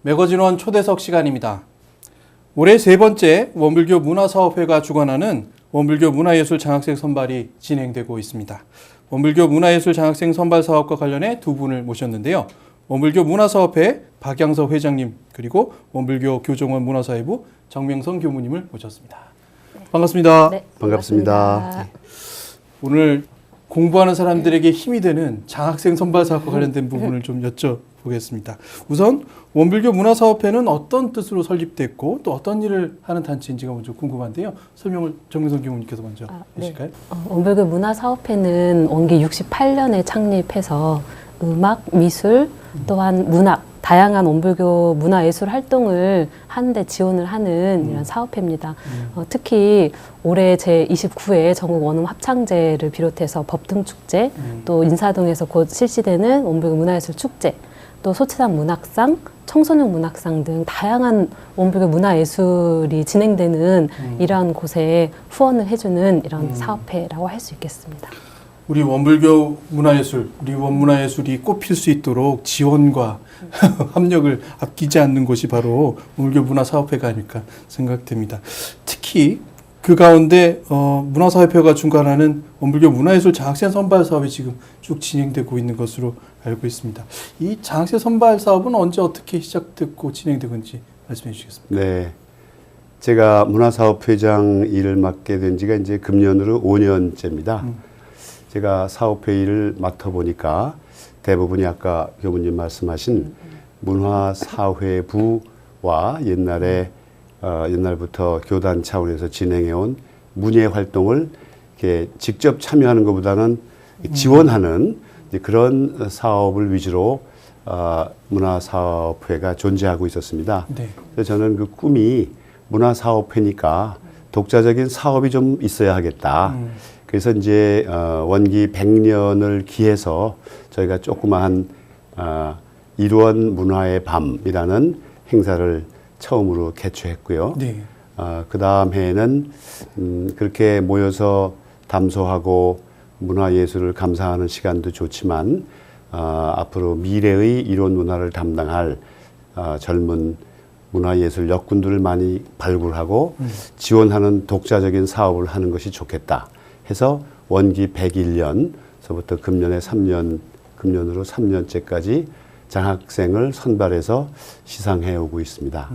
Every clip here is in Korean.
매거진원 초대석 시간입니다. 올해 세 번째 원불교 문화사업회가 주관하는 원불교 문화예술 장학생 선발이 진행되고 있습니다. 원불교 문화예술 장학생 선발 사업과 관련해 두 분을 모셨는데요. 원불교 문화사업회 박양서 회장님 그리고 원불교 교정원 문화사회부 정명성 교무님을 모셨습니다. 반갑습니다. 네, 반갑습니다. 오늘 공부하는 사람들에게 힘이 되는 장학생 선발 사업과 관련된 부분을 좀 여쭤보겠습니다. 우선 원불교 문화사업회는 어떤 뜻으로 설립됐고 또 어떤 일을 하는 단체인지가 먼저 궁금한데요. 설명을 정명성 교무님께서 먼저 해주실까요? 원불교 문화사업회는 원기 68년에 창립해서 음악, 미술, 또한 문학, 다양한 원불교 문화예술 활동을 하는데 지원을 하는 이런 사업회입니다. 특히 올해 제29회 전국 원음 합창제를 비롯해서 법등축제, 또 인사동에서 곧 실시되는 원불교 문화예술 축제, 또 소치산 문학상, 청소년 문학상 등 다양한 원불교 문화예술이 진행되는 이러한 곳에 후원을 해주는 이런 사업회라고 할 수 있겠습니다. 우리 원불교 문화예술, 우리 원문화예술이 꽃필 수 있도록 지원과 합력을 아끼지 않는 곳이 바로 원불교 문화사업회가 아닐까 생각됩니다. 특히 그 가운데 문화사업회가 중간하는 원불교 문화예술 장학생 선발 사업이 지금 쭉 진행되고 있는 것으로 알고 있습니다. 이 장학생 선발 사업은 언제 어떻게 시작됐고 진행되고 있는지 말씀해 주시겠습니까? 네. 제가 문화사업회장 일을 맡게 된 지가 이제 금년으로 5년째입니다. 제가 사업회 일을 맡아보니까 대부분이 아까 교무님 말씀하신 문화사회부와 옛날부터 교단 차원에서 진행해온 문예 활동을 이렇게 직접 참여하는 것보다는 지원하는 그런 사업을 위주로 문화사업회가 존재하고 있었습니다. 네. 그래서 저는 그 꿈이 문화사업회니까 독자적인 사업이 좀 있어야 하겠다. 그래서 이제 원기 100년을 기해서 저희가 조그마한 일원 문화의 밤이라는 행사를 처음으로 개최했고요. 네. 그 다음 해에는 그렇게 모여서 담소하고 문화예술을 감상하는 시간도 좋지만 앞으로 미래의 일원 문화를 담당할 젊은 문화예술 역군들을 많이 발굴하고 지원하는 독자적인 사업을 하는 것이 좋겠다 해서 원기 101년서부터 금년으로 3년째까지 장학생을 선발해서 시상해 오고 있습니다.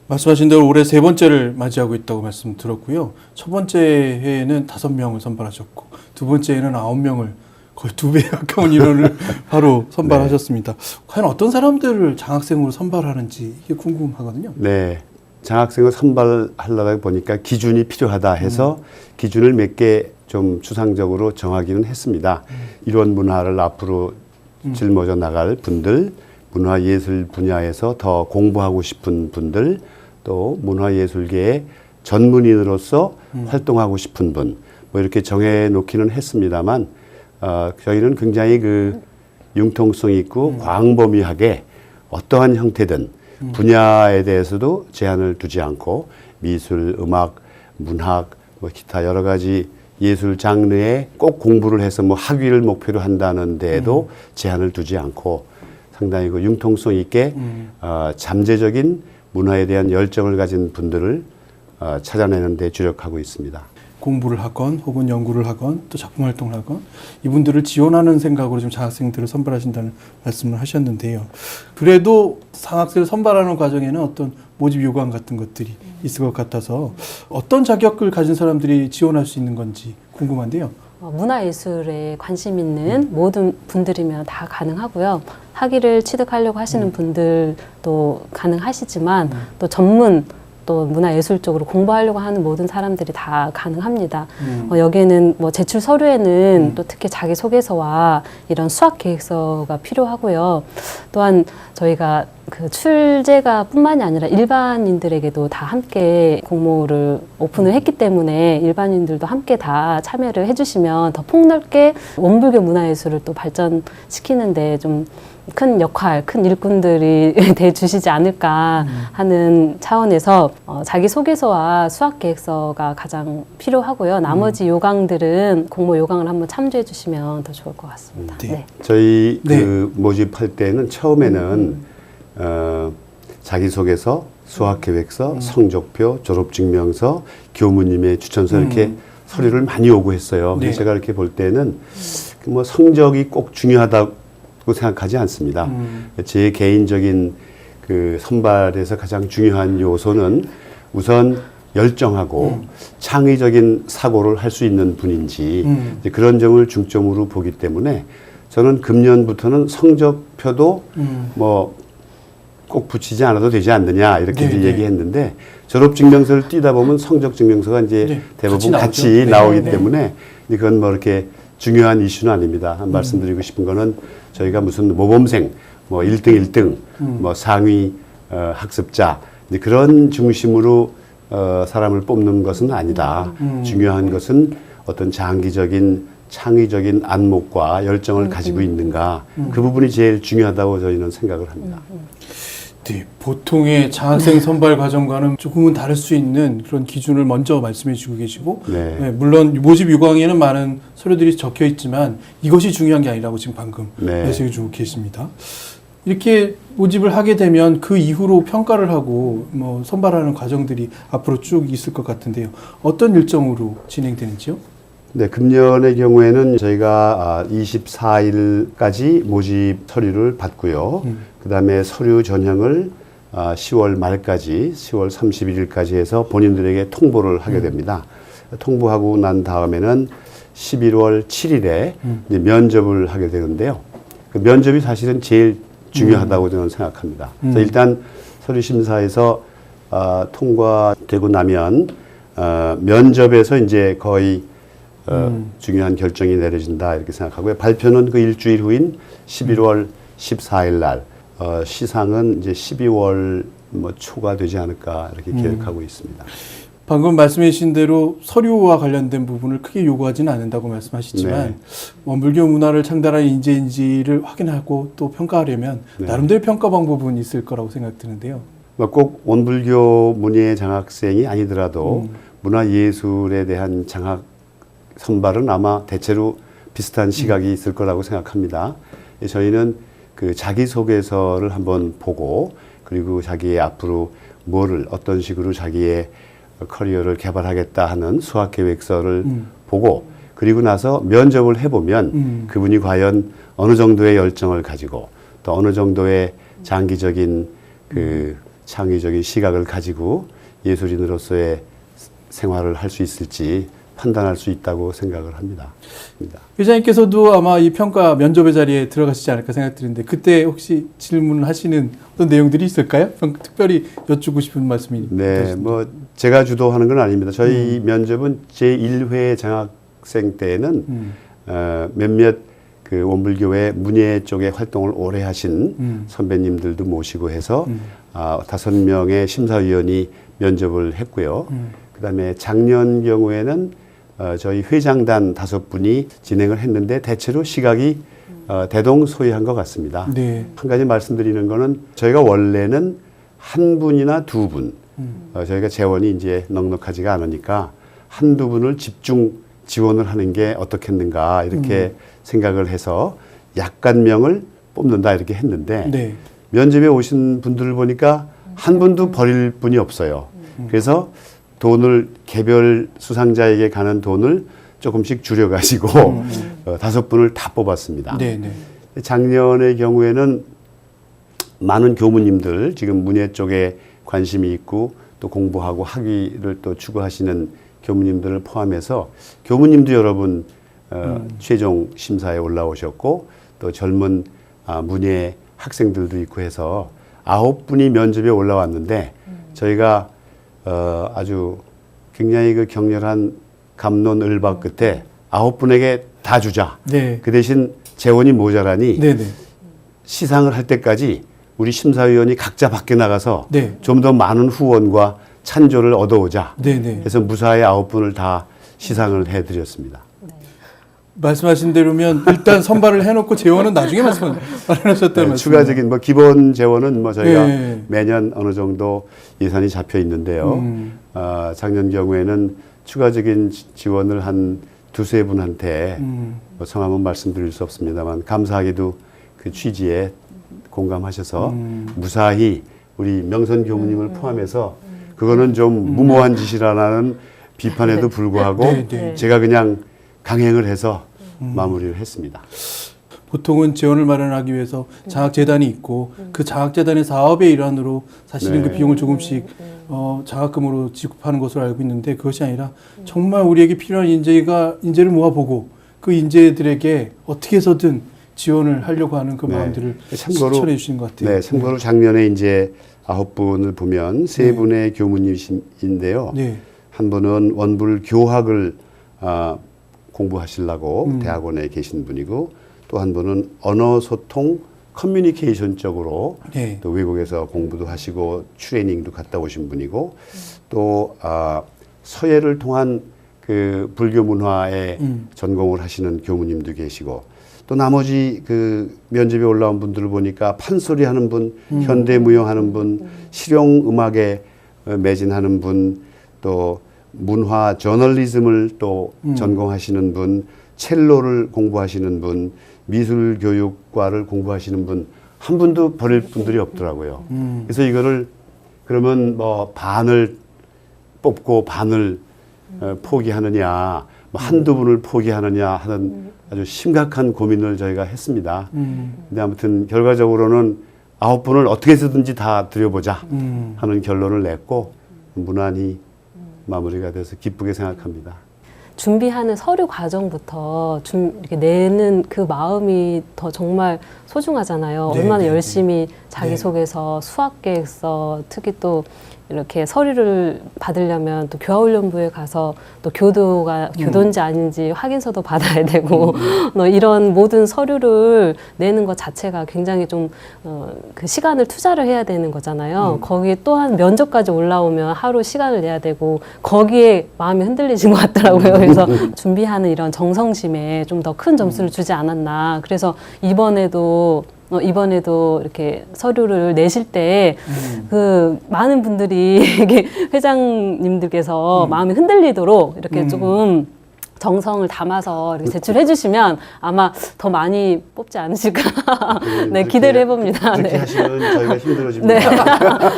말씀하신 대로 올해 세 번째를 맞이하고 있다고 말씀 들었고요. 첫 번째 해에는 5명을 선발하셨고 두 번째 해에는 9명을 거의 2배에 가까운 인원을 바로 선발하셨습니다. 과연 어떤 사람들을 장학생으로 선발하는지 이게 궁금하거든요. 네. 장학생을 선발하려다 보니까 기준이 필요하다 해서 기준을 몇 개 좀 추상적으로 정하기는 했습니다. 이런 문화를 앞으로 짊어져 나갈 분들, 문화예술 분야에서 더 공부하고 싶은 분들, 또 문화예술계의 전문인으로서 활동하고 싶은 분, 뭐 이렇게 정해 놓기는 했습니다만, 저희는 굉장히 그 융통성 있고 광범위하게 어떠한 형태든 분야에 대해서도 제한을 두지 않고 미술, 음악, 문학, 뭐 기타 여러 가지 예술 장르에 꼭 공부를 해서 뭐 학위를 목표로 한다는 데에도 제한을 두지 않고 상당히 그 융통성 있게 잠재적인 문화에 대한 열정을 가진 분들을 찾아내는 데 주력하고 있습니다. 공부를 하건 혹은 연구를 하건 또 작품 활동을 하건 이분들을 지원하는 생각으로 지금 장학생들을 선발하신다는 말씀을 하셨는데요. 그래도 장학생을 선발하는 과정에는 어떤 모집 요강 같은 것들이 있을 것 같아서 어떤 자격을 가진 사람들이 지원할 수 있는 건지 궁금한데요. 문화예술에 관심 있는 모든 분들이면 다 가능하고요. 학위를 취득하려고 하시는 분들도 가능하시지만 또 전문 또 문화예술 쪽으로 공부하려고 하는 모든 사람들이 다 가능합니다. 여기에는 뭐 제출 서류에는 또 특히 자기소개서와 이런 수학 계획서가 필요하고요. 또한 저희가 그 출제가 뿐만이 아니라 일반인들에게도 다 함께 공모를 오픈을 했기 때문에 일반인들도 함께 다 참여를 해주시면 더 폭넓게 원불교 문화예술을 또 발전시키는데 좀 큰 역할, 큰 일꾼들이 대주시지 않을까 하는 차원에서 자기소개서와 수학계획서가 가장 필요하고요. 나머지 요강들은 공모 요강을 한번 참조해 주시면 더 좋을 것 같습니다. 네. 네. 저희 그 모집할 때는 처음에는 자기소개서, 수학계획서, 성적표, 졸업증명서, 교무님의 추천서 이렇게 서류를 많이 요구했어요. 네. 제가 이렇게 볼 때는 뭐 성적이 꼭 중요하다고 생각하지 않습니다. 제 개인적인 그 선발에서 가장 중요한 요소는 우선 열정하고 창의적인 사고를 할 수 있는 분인지 이제 그런 점을 중점으로 보기 때문에 저는 금년부터는 성적표도 뭐 꼭 붙이지 않아도 되지 않느냐 이렇게 이제 얘기했는데 졸업증명서를 띄다 보면 성적증명서가 이제 대부분 같이 나오기 때문에 이제 그건 뭐 이렇게 중요한 이슈는 아닙니다. 말씀드리고 싶은 거는 저희가 무슨 모범생, 뭐 1등, 뭐 상위 학습자 이제 그런 중심으로 사람을 뽑는 것은 아니다. 중요한 것은 어떤 장기적인 창의적인 안목과 열정을 가지고 있는가 그 부분이 제일 중요하다고 저희는 생각을 합니다. 네, 보통의 장학생 선발 과정과는 조금은 다를 수 있는 그런 기준을 먼저 말씀해 주고 계시고 네, 물론 모집 요강에는 많은 서류들이 적혀 있지만 이것이 중요한 게 아니라고 지금 방금 말씀해 주고 계십니다. 이렇게 모집을 하게 되면 그 이후로 평가를 하고 뭐 선발하는 과정들이 앞으로 쭉 있을 것 같은데요. 어떤 일정으로 진행되는지요? 네, 금년의 경우에는 저희가 24일까지 모집 서류를 받고요. 그 다음에 서류 전형을 10월 말까지, 10월 31일까지 해서 본인들에게 통보를 하게 됩니다. 통보하고 난 다음에는 11월 7일에 이제 면접을 하게 되는데요. 그 면접이 사실은 제일 중요하다고 저는 생각합니다. 그래서 일단 서류 심사에서 통과되고 나면 면접에서 이제 거의 중요한 결정이 내려진다 이렇게 생각하고요. 발표는 그 일주일 후인 11월 14일 날, 시상은 이제 12월 뭐 초가 되지 않을까 이렇게 계획하고 있습니다. 방금 말씀해 주신 대로 서류와 관련된 부분을 크게 요구하지는 않는다고 말씀하셨지만 원불교 문화를 창달한 인재인지를 확인하고 또 평가하려면 나름대로 평가 방법은 있을 거라고 생각드는데요. 꼭 원불교 문예 장학생이 아니더라도 문화예술에 대한 장학 선발은 아마 대체로 비슷한 시각이 있을 거라고 생각합니다. 저희는 그 자기소개서를 한번 보고 그리고 자기의 앞으로 뭐를 어떤 식으로 자기의 커리어를 개발하겠다 하는 수학계획서를 보고 그리고 나서 면접을 해보면 그분이 과연 어느 정도의 열정을 가지고 또 어느 정도의 장기적인 그 창의적인 시각을 가지고 예술인으로서의 생활을 할 수 있을지 판단할 수 있다고 생각을 합니다. 회장님께서도 아마 이 평가 면접의 자리에 들어가시지 않을까 생각드는데 그때 혹시 질문하시는 어떤 내용들이 있을까요? 특별히 여쭙고 싶은 말씀이 네, 뭐 제가 주도하는 건 아닙니다. 저희 면접은 제1회 장학생 때에는 몇몇 그 원불교회 문예 쪽에 활동을 오래 하신 선배님들도 모시고 해서 5명의 심사위원이 면접을 했고요. 그다음에 작년 경우에는 저희 회장단 5분이 진행을 했는데 대체로 시각이 대동소이한 것 같습니다. 네. 한 가지 말씀드리는 거는 저희가 원래는 한 분이나 두 분, 저희가 재원이 이제 넉넉하지가 않으니까 한두 분을 집중 지원을 하는 게 어떻겠는가 이렇게 생각을 해서 약간명을 뽑는다 이렇게 했는데 면접에 오신 분들을 보니까 한 분도 버릴 분이 없어요. 그래서 돈을 개별 수상자에게 가는 돈을 조금씩 줄여가지고 5분을 다 뽑았습니다. 작년의 경우에는 많은 교무님들 지금 문예 쪽에 관심이 있고 또 공부하고 학위를 또 추구하시는 교무님들을 포함해서 교무님도 여러분 최종 심사에 올라오셨고 또 젊은 문예 학생들도 있고 해서 9분이 면접에 올라왔는데 저희가 아주 굉장히 그 격렬한 갑론을박 끝에 9분에게 다 주자. 그 대신 재원이 모자라니 시상을 할 때까지 우리 심사위원이 각자 밖에 나가서 좀 더 많은 후원과 찬조를 얻어오자. 그래서 무사히 9분을 다 시상을 해드렸습니다. 말씀하신 대로면 일단 선발을 해놓고 재원은 나중에 마련하셨다는 말씀. 추가적인 뭐 기본 재원은 뭐 저희가 매년 어느 정도 예산이 잡혀 있는데요. 작년 경우에는 추가적인 지원을 한 두세 분한테 뭐 성함은 말씀드릴 수 없습니다만 감사하게도 그 취지에 공감하셔서 무사히 우리 명선 교무님을 포함해서 그거는 좀 무모한 짓이라는 비판에도 불구하고 네, 네. 제가 그냥 강행을 해서 마무리를 했습니다. 보통은 재원을 마련하기 위해서 장학재단이 있고 그 장학재단의 사업의 일환으로 사실은 네. 그 비용을 조금씩 장학금으로 지급하는 것으로 알고 있는데 그것이 아니라 정말 우리에게 필요한 인재를 모아보고 그 인재들에게 어떻게 해서든 지원을 하려고 하는 그 네. 마음들을 참고로- 실천해 주시는 것 같아요. 네, 참고로 작년에 이제 9분을 보면 3분의 교무님인데요. 네. 한 분은 원불 교학을 공부하시려고 음. 대학원에 계신 분이고 또 한 분은 언어 소통 커뮤니케이션 쪽으로 네. 또 외국에서 공부도 하시고 트레이닝도 갔다 오신 분이고 또 서예를 통한 그 불교 문화에 전공을 하시는 교무님도 계시고 또 나머지 그 면접에 올라온 분들을 보니까 판소리 하는 분, 현대무용 하는 분, 실용음악에 매진하는 분, 또 문화 저널리즘을 또 전공하시는 분, 첼로를 공부하시는 분, 미술교육과를 공부하시는 분, 한 분도 버릴 분들이 없더라고요. 그래서 이거를 그러면 뭐 반을 뽑고 반을 포기하느냐, 뭐 한두 분을 포기하느냐 하는 아주 심각한 고민을 저희가 했습니다. 근데 아무튼 결과적으로는 9분을 어떻게 해서든지 다 들여보자 하는 결론을 냈고 무난히 마무리가 돼서 기쁘게 생각합니다. 준비하는 서류 과정부터 이렇게 내는 그 마음이 더 정말 소중하잖아요. 네, 얼마나 네, 열심히 자기소개서, 수학계획서, 특히 또 이렇게 서류를 받으려면 또 교화훈련부에 가서 또 교도인지 아닌지 확인서도 받아야 되고 이런 모든 서류를 내는 것 자체가 굉장히 좀 그 시간을 투자를 해야 되는 거잖아요. 거기에 또한 면접까지 올라오면 하루 시간을 내야 되고 거기에 마음이 흔들리신 것 같더라고요. 그래서 준비하는 이런 정성심에 좀 더 큰 점수를 주지 않았나. 그래서 이번에도 이렇게 서류를 내실 때 그 많은 분들이 이게 회장님들께서 마음이 흔들리도록 이렇게 조금 정성을 담아서 이렇게 제출해 주시면 아마 더 많이 뽑지 않으실까. 네, 기대를 해봅니다. 그렇게 네. 하시면 저희가 힘들어집니다. 네.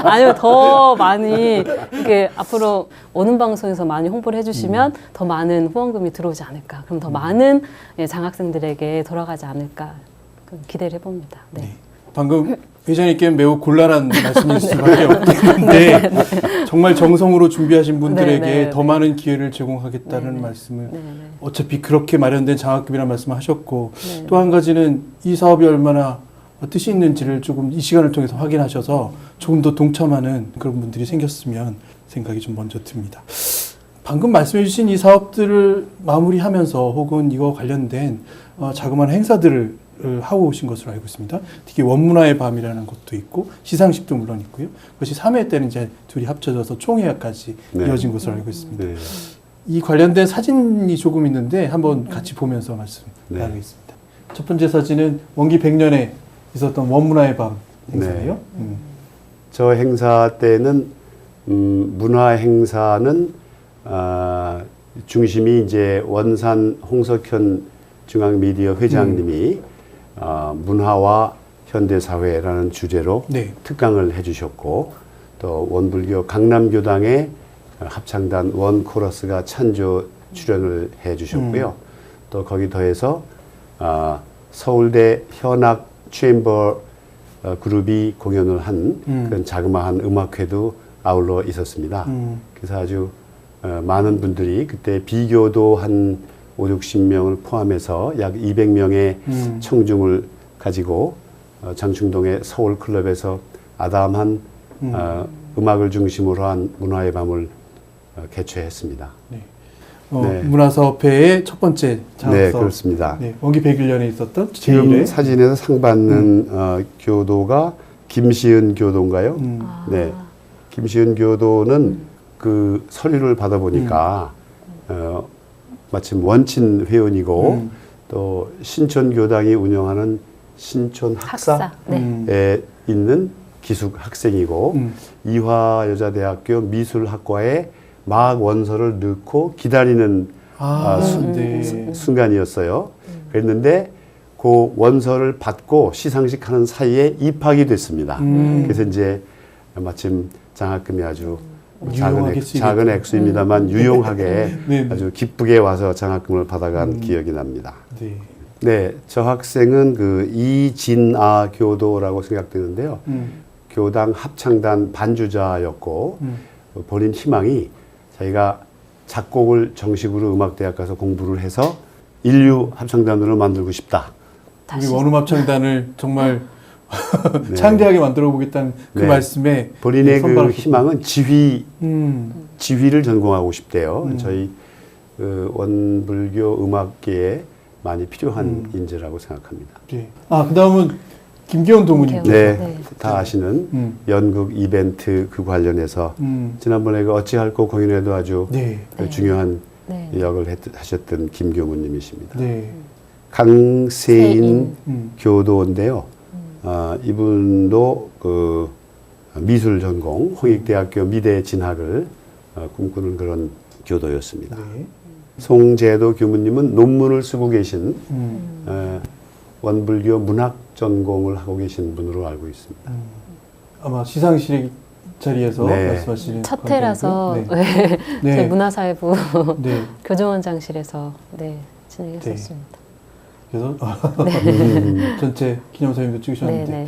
아니요, 더 많이 이렇게 앞으로 오는 방송에서 많이 홍보를 해주시면 더 많은 후원금이 들어오지 않을까. 그럼 더 많은 장학생들에게 돌아가지 않을까. 기대를 해봅니다. 네. 네. 방금 회장님께는 매우 곤란한 말씀일 수밖에 없겠는데 정말 정성으로 준비하신 분들에게 네, 네, 더 네. 많은 기회를 제공하겠다는 네, 네. 말씀을 네, 네. 어차피 그렇게 마련된 장학금이라는 말씀을 하셨고 네. 또 한 가지는 이 사업이 얼마나 뜻이 있는지를 조금 이 시간을 통해서 확인하셔서 조금 더 동참하는 그런 분들이 생겼으면 생각이 좀 먼저 듭니다. 방금 말씀해 주신 이 사업들을 마무리하면서 혹은 이거 관련된 자그마한 행사들을 하고 오신 것으로 알고 있습니다. 특히 원문화의 밤이라는 것도 있고 시상식도 물론 있고요. 그것이 3회 때는 이제 둘이 합쳐져서 총회까지 네. 이어진 것으로 알고 있습니다. 네. 이 관련된 사진이 조금 있는데 한번 같이 보면서 말씀 네. 나누겠습니다. 첫 번째 사진은 원기 100년에 있었던 원문화의 밤 행사예요. 네. 저 행사 때는 문화 행사는 중심이 이제 원산 홍석현 중앙미디어 회장님이 문화와 현대사회라는 주제로 네. 특강을 해주셨고 또 원불교 강남교당의 합창단 원코러스가 찬조 출연을 해주셨고요. 또 거기 더해서 서울대 현악 체인버 그룹이 공연을 한 그런 자그마한 음악회도 아울러 있었습니다. 그래서 아주 많은 분들이 그때 비교도 한 50-60명을 포함해서 약 200명의 청중을 가지고 장충동의 서울클럽에서 아담한 음악을 중심으로 한 문화의 밤을 개최했습니다. 네. 네. 문화사업회의 첫 번째 장학사업. 네, 그렇습니다. 네, 원기 101년에 있었던 지금 제1회. 사진에서 상 받는 교도가 김시은 교도인가요? 네, 김시은 교도는 그 서류를 받아보니까 마침 원친 회원이고 또 신촌교당이 운영하는 신촌 학사에 네. 있는 기숙 학생이고 이화여자대학교 미술학과에 막 원서를 넣고 기다리는 네. 순간이었어요. 그랬는데 그 원서를 받고 시상식 하는 사이에 입학이 됐습니다. 그래서 이제 마침 장학금이 아주 유용하게 쓰이겠군요. 작은 액수입니다만 유용하게 네. 아주 기쁘게 와서 장학금을 받아간 기억이 납니다. 네. 네, 저 학생은 그 이진아 교도라고 생각되는데요. 교당 합창단 반주자였고 본인 희망이 자기가 작곡을 정식으로 음악대학 가서 공부를 해서 인류 합창단으로 만들고 싶다. 우리 원음 합창단을 정말 네. 창대하게 만들어 보겠다는 그 네. 말씀에 본인의 그 선발을 희망은 지휘를 전공하고 싶대요. 저희 그 원불교 음악계에 많이 필요한 인재라고 생각합니다. 네. 그 다음은 김기현 도무님. 네, 네. 다 아시는 연극 이벤트 그 관련해서 지난번에 그 어찌할꼬 공연에도 아주 네. 그 중요한 네. 역을 하셨던 김교무님이십니다. 네. 강세인 세인. 교도인데요. 이분도 그 미술 전공, 홍익대학교 미대 진학을 꿈꾸는 그런 교도였습니다. 네. 송재도 교무님은 논문을 쓰고 계신 원불교 문학 전공을 하고 계신 분으로 알고 있습니다. 아마 시상식 자리에서 네. 말씀하시는 첫 해라서 관계이고요. 네. 네. 저희 문화사회부 네. 교정원장실에서 진행했었습니다. 그래서 전체 기념사진도 네, 찍으셨는데 네.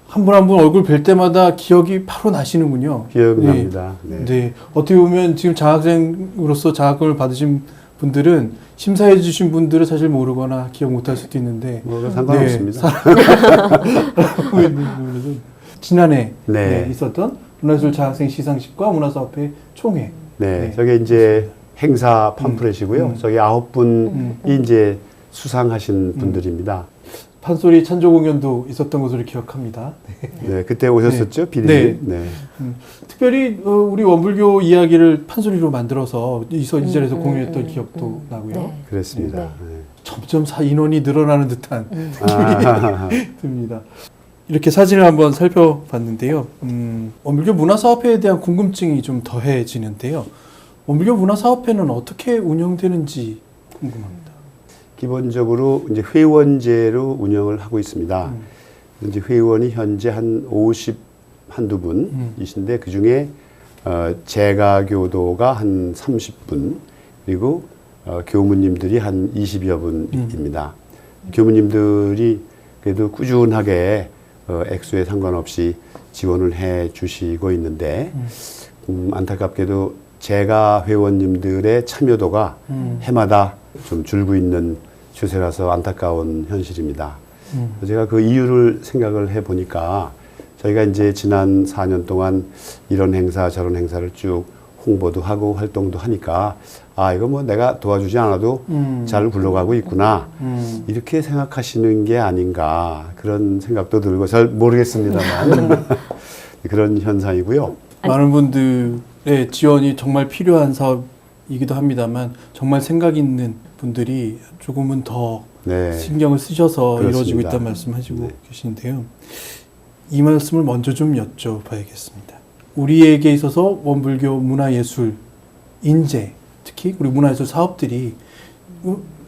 한 분 한 분 얼굴 뵐 때마다 기억이 바로 나시는군요. 기억납니다. 네. 네. 어떻게 보면 지금 장학생으로서 장학금을 받으신 분들은 심사해 주신 분들은 사실 모르거나 기억 못할 수도 있는데 뭐 상관없습니다. 지난해 네. 있었던 문화예술 장학생 시상식과 문화사업회 총회. 네, 저게 이제 행사 팜플렛이고요. 저기 9분이 이제 수상하신 분들입니다. 판소리 찬조 공연도 있었던 것으로 기억합니다. 네, 그때 오셨었죠, 네. 비디님? 네. 특별히 우리 원불교 이야기를 판소리로 만들어서 이 자리에서 공유했던 기억도 나고요. 네. 그렇습니다. 네. 네. 점점 인원이 늘어나는 듯한 아, 듭니다. 이렇게 사진을 한번 살펴봤는데요. 원불교 문화사업회에 대한 궁금증이 좀 더해지는데요. 원불교 문화사업회는 어떻게 운영되는지 궁금합니다. 기본적으로 이제 회원제로 운영을 하고 있습니다. 이제 회원이 현재 한 한두 분이신데 그 중에 재가교도가 한 30분 그리고 교무님들이 한 20여 분입니다. 교무님들이 그래도 꾸준하게 액수에 상관없이 지원을 해 주시고 있는데 안타깝게도 재가 회원님들의 참여도가 해마다 좀 줄고 있는 추세라서 안타까운 현실입니다. 제가 그 이유를 생각을 해보니까 저희가 이제 지난 4년 동안 이런 행사 저런 행사를 쭉 홍보도 하고 활동도 하니까 이거 뭐 내가 도와주지 않아도 잘 굴러가고 있구나 이렇게 생각하시는 게 아닌가 그런 생각도 들고 잘 모르겠습니다만 그런 현상이고요. 많은 분들의 지원이 정말 필요한 사업이기도 합니다만 정말 생각 있는 분들이 조금은 더 네. 신경을 쓰셔서 그렇습니다. 이루어지고 있다는 말씀하시고 네. 계신데요. 이 말씀을 먼저 좀 여쭤봐야겠습니다. 우리에게 있어서 원불교 문화예술 인재, 특히 우리 문화예술 사업들이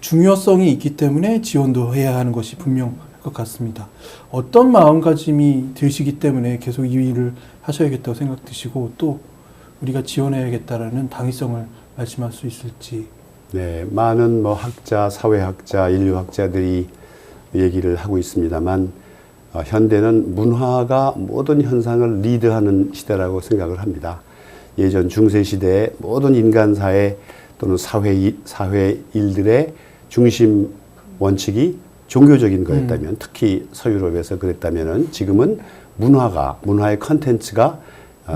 중요성이 있기 때문에 지원도 해야 하는 것이 분명할 것 같습니다. 어떤 마음가짐이 드시기 때문에 계속 이 일을 하셔야겠다고 생각 드시고 또 우리가 지원해야겠다라는 당위성을 말씀할 수 있을지. 네, 많은 뭐 학자, 사회학자, 인류학자들이 얘기를 하고 있습니다만 현대는 문화가 모든 현상을 리드하는 시대라고 생각을 합니다. 예전 중세 시대에 모든 인간사회 또는 사회 일들의 중심 원칙이 종교적인 거였다면 특히 서유럽에서 그랬다면은 지금은 문화의 컨텐츠가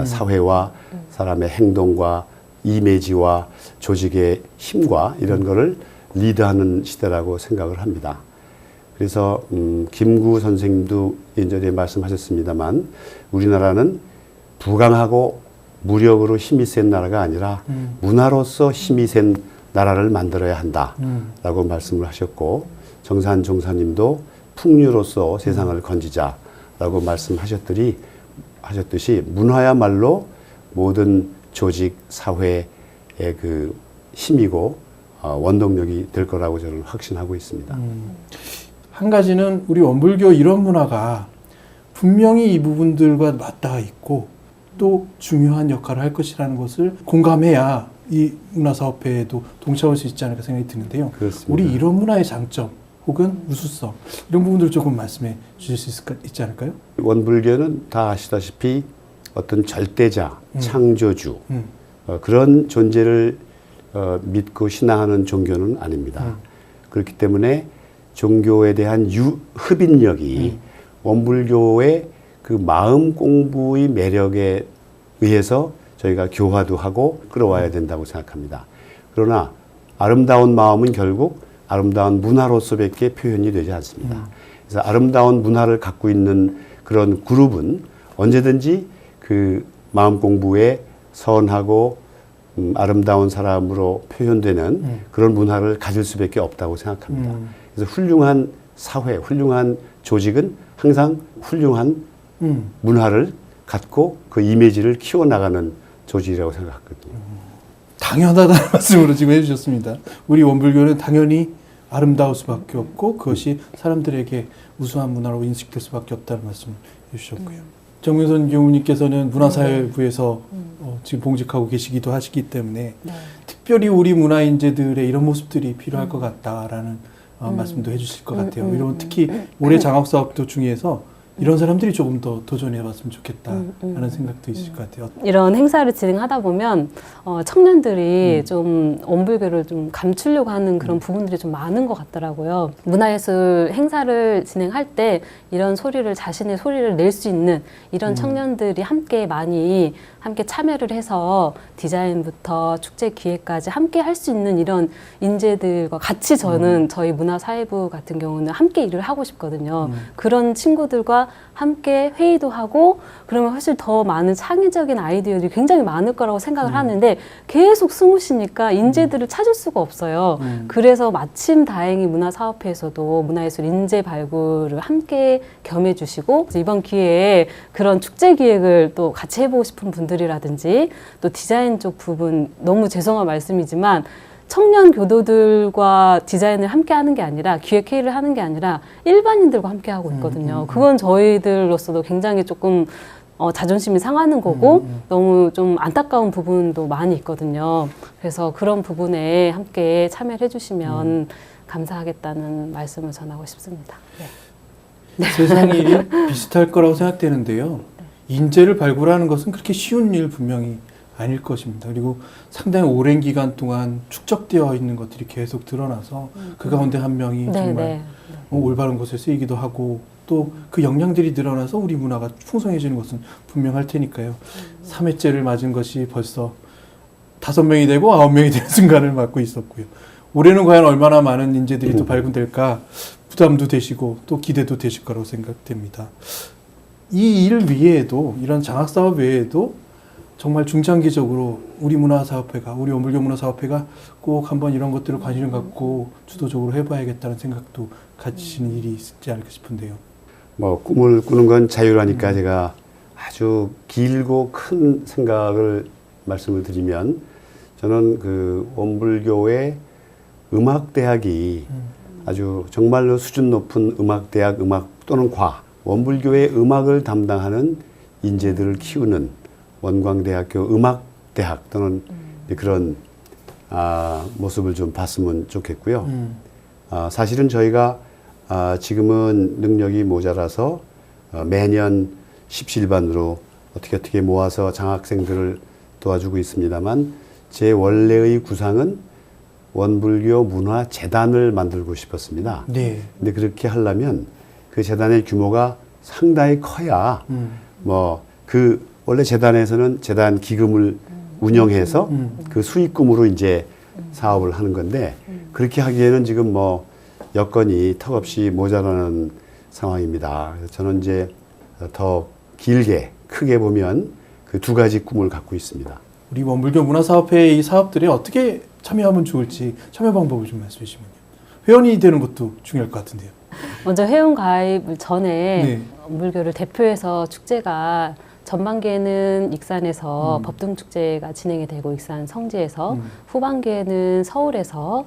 사회와 사람의 행동과 이미지와 조직의 힘과 이런 거를 리드하는 시대라고 생각을 합니다. 그래서 김구 선생님도 예전에 말씀하셨습니다만 우리나라는 부강하고 무력으로 힘이 센 나라가 아니라 문화로서 힘이 센 나라를 만들어야 한다라고 말씀을 하셨고 정산 종사님도 풍류로서 세상을 건지자라고 말씀하셨듯이 문화야말로 모든 조직, 사회의 그 힘이고 원동력이 될 거라고 저는 확신하고 있습니다. 한 가지는 우리 원불교 이런 문화가 분명히 이 부분들과 맞닿아 있고 또 중요한 역할을 할 것이라는 것을 공감해야 이 문화사업회에도 동참할 수 있지 않을까 생각이 드는데요. 그렇습니다. 우리 이런 문화의 장점 혹은 우수성 이런 부분들 조금 말씀해 주실 수 있지 않을까요? 원불교는 다 아시다시피 어떤 절대자, 창조주 그런 존재를 믿고 신앙하는 종교는 아닙니다. 그렇기 때문에 종교에 대한 흡인력이 원불교의 그 마음 공부의 매력에 의해서 저희가 교화도 하고 끌어와야 된다고 생각합니다. 그러나 아름다운 마음은 결국 아름다운 문화로서밖에 표현이 되지 않습니다. 그래서 아름다운 문화를 갖고 있는 그런 그룹은 언제든지 그 마음 공부에 선하고 아름다운 사람으로 표현되는 그런 문화를 가질 수밖에 없다고 생각합니다. 그래서 훌륭한 사회, 훌륭한 조직은 항상 훌륭한 문화를 갖고 그 이미지를 키워나가는 조직이라고 생각하거든요. 당연하다는 말씀으로 지금 해주셨습니다. 우리 원불교는 당연히 아름다울 수밖에 없고 그것이 사람들에게 우수한 문화로 인식될 수밖에 없다는 말씀을 해주셨고요. 정명선 교우님께서는 문화사회부에서 지금 봉직하고 계시기도 하시기 때문에 네. 특별히 우리 문화인재들의 이런 모습들이 필요할 것 같다라는 말씀도 해주실 것 같아요. 이런 특히 올해 장학사업도 중에서 이런 사람들이 조금 더 도전해봤으면 좋겠다라는 생각도 있을 것 같아요. 이런 행사를 진행하다 보면 청년들이 좀 원불교를 좀 감추려고 하는 그런 부분들이 좀 많은 것 같더라고요. 문화예술 행사를 진행할 때 이런 소리를 자신의 소리를 낼 수 있는 이런 청년들이 함께 많이 함께 참여를 해서 디자인부터 축제 기획까지 함께 할 수 있는 이런 인재들과 같이 저는 저희 문화사회부 같은 경우는 함께 일을 하고 싶거든요. 그런 친구들과 함께 회의도 하고 그러면 사실 더 많은 창의적인 아이디어들이 굉장히 많을 거라고 생각을 하는데 계속 숨으시니까 인재들을 찾을 수가 없어요. 그래서 마침 다행히 문화사업회에서도 문화예술 인재 발굴을 함께 겸해 주시고 이번 기회에 그런 축제 기획을 또 같이 해보고 싶은 분들이라든지 또 디자인 쪽 부분 너무 죄송한 말씀이지만 청년 교도들과 디자인을 함께 하는 게 아니라 기획 회의를 하는 게 아니라 일반인들과 함께 하고 있거든요. 그건 저희들로서도 굉장히 조금 자존심이 상하는 거고 너무 좀 안타까운 부분도 많이 있거든요. 그래서 그런 부분에 함께 참여를 해주시면 감사하겠다는 말씀을 전하고 싶습니다. 네. 세상이 비슷할 거라고 생각되는데요. 인재를 발굴하는 것은 그렇게 쉬운 일 분명히 아닐 것입니다. 그리고 상당히 오랜 기간 동안 축적되어 있는 것들이 계속 드러나서 그 가운데 한 명이 정말 올바른 곳에 쓰이기도 하고 또 그 역량들이 드러나서 우리 문화가 풍성해지는 것은 분명할 테니까요. 3회째를 맞은 것이 벌써 5명이 되고 9명이 되는 순간을 맞고 있었고요. 올해는 과연 얼마나 많은 인재들이 또 발굴될까 부담도 되시고 또 기대도 되실 거라고 생각됩니다. 이 일 외에도 이런 장학사업 외에도 정말 중장기적으로 우리 문화사업회가 우리 원불교 문화사업회가 꼭 한번 이런 것들을 관심을 갖고 주도적으로 해봐야겠다는 생각도 가지시는 일이 있지 않을까 싶은데요. 뭐 꿈을 꾸는 건 자유라니까 제가 아주 길고 큰 생각을 말씀을 드리면 저는 그 원불교의 음악대학이 아주 정말로 수준 높은 음악대학 음악 또는 원불교의 음악을 담당하는 인재들을 키우는 원광대학교 음악대학 또는 그런 모습을 좀 봤으면 좋겠고요. 사실은 저희가 지금은 능력이 모자라서 매년 십시일반으로 어떻게 모아서 장학생들을 도와주고 있습니다만 제 원래의 구상은 원불교 문화재단을 만들고 싶었습니다. 네. 근데 그렇게 하려면 그 재단의 규모가 상당히 커야 원래 재단에서는 재단 기금을 운영해서 그 수익금으로 이제 사업을 하는 건데 그렇게 하기에는 지금 여건이 턱없이 모자라는 상황입니다. 그래서 저는 이제 더 길게 크게 보면 그 두 가지 꿈을 갖고 있습니다. 우리 원불교 문화사업회의 이 사업들에 어떻게 참여하면 좋을지 참여 방법을 좀 말씀해 주시면요. 회원이 되는 것도 중요할 것 같은데요. 먼저 회원 가입 전에 네. 원불교를 대표해서 축제가 전반기에는 익산에서 법등축제가 진행이 되고 익산 성지에서 후반기에는 서울에서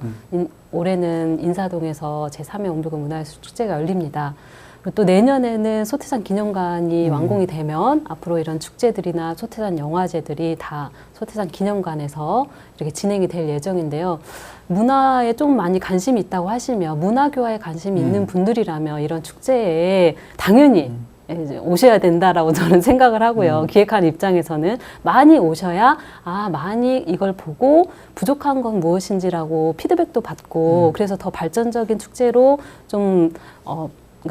올해는 인사동에서 제3회 원불교 문화예술 축제가 열립니다. 그리고 또 내년에는 소태산 기념관이 완공이 되면 앞으로 이런 축제들이나 소태산 영화제들이 다 소태산 기념관에서 이렇게 진행이 될 예정인데요. 문화에 좀 많이 관심이 있다고 하시면 문화교화에 관심이 있는 분들이라면 이런 축제에 당연히 이제 오셔야 된다라고 저는 생각을 하고요. 기획하는 입장에서는 많이 오셔야 많이 이걸 보고 부족한 건 무엇인지라고 피드백도 받고 그래서 더 발전적인 축제로 좀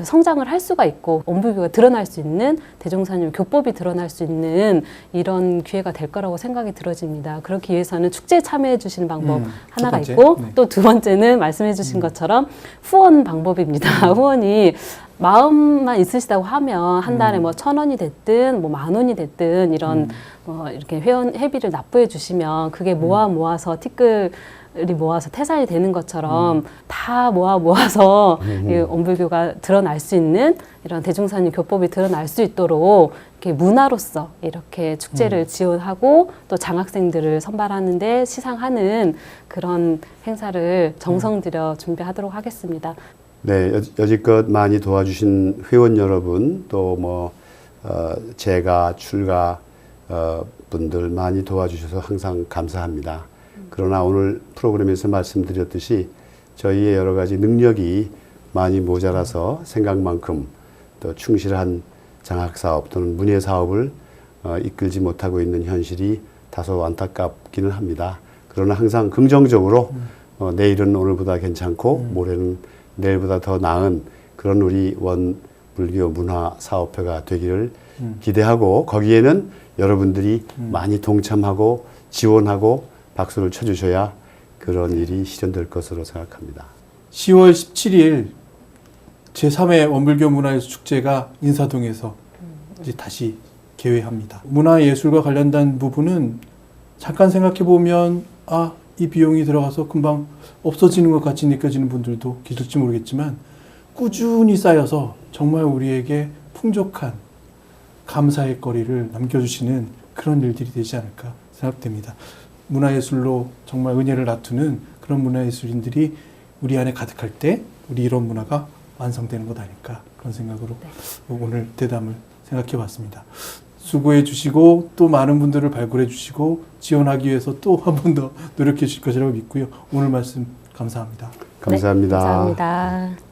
성장을 할 수가 있고 원불교가 드러날 수 있는 대종사님 교법이 드러날 수 있는 이런 기회가 될 거라고 생각이 들어집니다. 그렇기 위해서는 축제에 참여해 주시는 방법 하나가 번째. 있고 네. 또 두 번째는 말씀해 주신 것처럼 후원 방법입니다. 후원이 마음만 있으시다고 하면 한 달에 뭐 1,000원이 됐든 뭐 10,000원이 됐든 이런 이렇게 회비를 납부해 주시면 그게 모아서 티끌이 모아서 태산이 되는 것처럼 다 모아서 이 원불교가 드러날 수 있는 이런 대종사님 교법이 드러날 수 있도록 이렇게 문화로서 이렇게 축제를 지원하고 또 장학생들을 선발하는데 시상하는 그런 행사를 정성 들여 준비하도록 하겠습니다. 네, 여지껏 많이 도와주신 회원 여러분, 또 제가 출가 분들 많이 도와주셔서 항상 감사합니다. 그러나 오늘 프로그램에서 말씀드렸듯이 저희의 여러 가지 능력이 많이 모자라서 생각만큼 또 충실한 장학사업 또는 문예사업을 이끌지 못하고 있는 현실이 다소 안타깝기는 합니다. 그러나 항상 긍정적으로 내일은 오늘보다 괜찮고 모레는 내일보다 더 나은 그런 우리 원불교 문화사업회가 되기를 기대하고 거기에는 여러분들이 많이 동참하고 지원하고 박수를 쳐주셔야 그런 일이 실현될 것으로 생각합니다. 10월 17일 제3회 원불교 문화예술 축제가 인사동에서 이제 다시 개회합니다. 문화예술과 관련된 부분은 잠깐 생각해 보면 이 비용이 들어가서 금방 없어지는 것 같이 느껴지는 분들도 계실지 모르겠지만 꾸준히 쌓여서 정말 우리에게 풍족한 감사의 거리를 남겨주시는 그런 일들이 되지 않을까 생각됩니다. 문화예술로 정말 은혜를 나누는 그런 문화예술인들이 우리 안에 가득할 때 우리 이런 문화가 완성되는 것 아닐까 그런 생각으로 오늘 대담을 생각해 봤습니다. 수고해 주시고 또 많은 분들을 발굴해 주시고 지원하기 위해서 또 한 번 더 노력해 주실 것이라고 믿고요. 오늘 말씀 감사합니다. 감사합니다. 네, 감사합니다.